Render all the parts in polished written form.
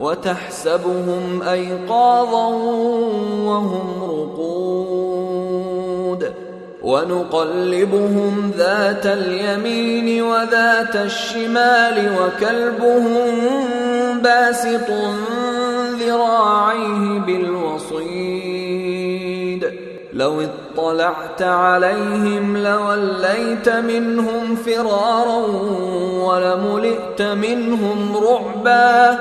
وتحسبهم أيقاظا وهم رقود ونقلبهم ذات اليمين وذات الشمال وكلبهم باسط ذراعيه بالوصيد لو اطلعت عليهم لوليت منهم فرارا ولملئت منهم رعبا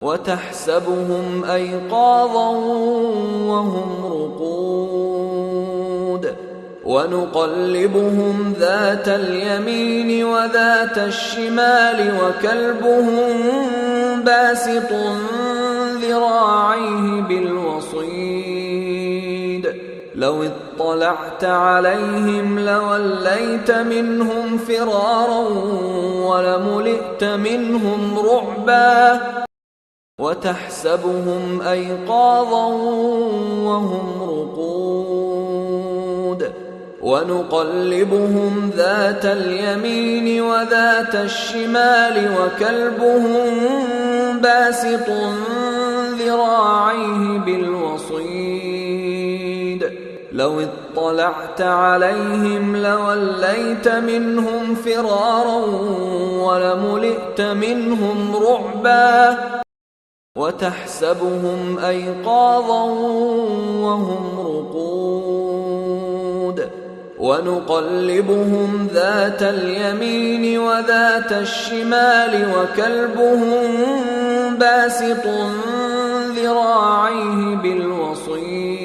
وتحسبهم أيقاظا وهم رقود ونقلبهم ذات اليمين وذات الشمال وكلبهم باسط ذراعيه بالوصيد لو اطلعت عليهم لوليت منهم فرارا ولملئت منهم رعبا وتحسبهم أيقاظا وهم رقود ونقلبهم ذات اليمين وذات الشمال وكلبهم باسط ذراعيه بالوصيد لو اطلعت عليهم لوليت منهم فرارا ولملئت منهم رعبا وتحسبهم أيقاظا وهم رقود ونقلبهم ذات اليمين وذات الشمال وكلبهم باسط ذراعيه بالوصيد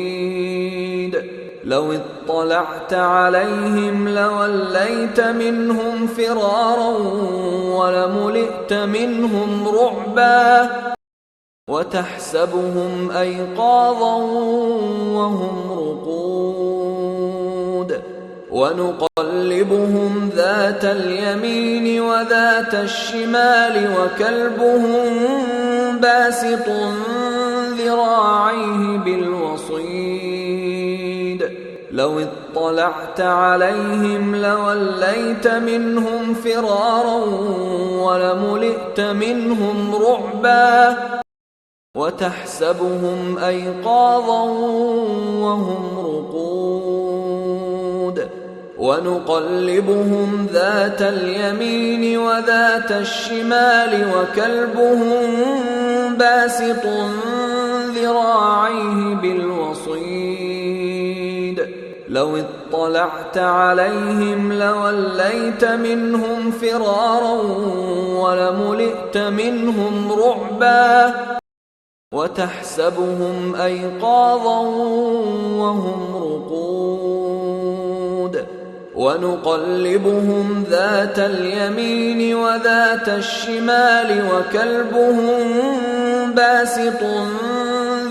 لو اطلعت عليهم لوليت منهم فرارا ولملئت منهم رعبا وتحسبهم أيقاظا وهم رقود ونقلبهم ذات اليمين وذات الشمال وكلبهم باسط ذراعيه بالوصيد لو اطلعت عليهم لوليت منهم فرارا ولملئت منهم رعبا وتحسبهم أيقاظا وهم رقود ونقلبهم ذات اليمين وذات الشمال وكلبهم باسط ذراعيه بالوصيد لو اطلعت عليهم لوليت منهم فرارا ولملئت منهم رعبا وتحسبهم أيقاظا وهم رقود ونقلبهم ذات اليمين وذات الشمال وكلبهم باسط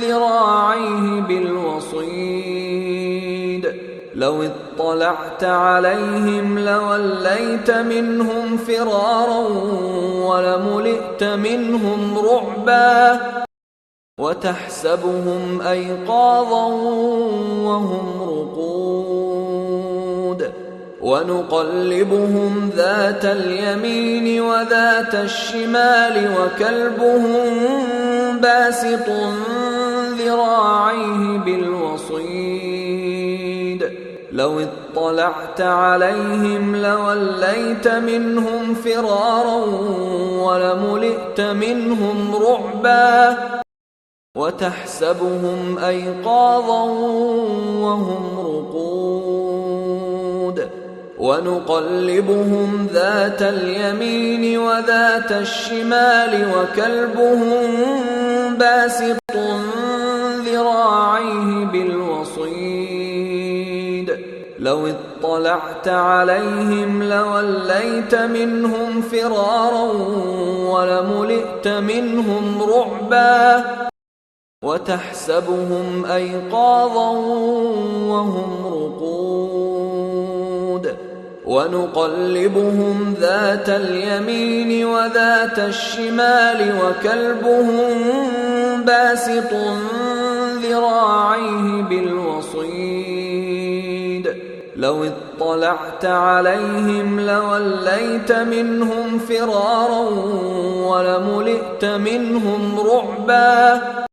ذراعيه بالوصيد لو اطلعت عليهم لوليت منهم فرارا ولملئت منهم رعبا وتحسبهم أيقاظا وهم رقود ونقلبهم ذات اليمين وذات الشمال وكلبهم باسط ذراعيه بالوصيد لو اطلعت عليهم لوليت منهم فرارا ولملئت منهم رعبا وتحسبهم أيقاظا وهم رقود ونقلبهم ذات اليمين وذات الشمال وكلبهم باسط ذراعيه بالوصيد لو اطلعت عليهم لوليت منهم فرارا ولملئت منهم رعبا وتحسبهم أيقاظا وهم رقود ونقلبهم ذات اليمين وذات الشمال وكلبهم باسط ذراعيه بالوصيد لو اطلعت عليهم لوليت منهم فرارا ولملئت منهم رعبا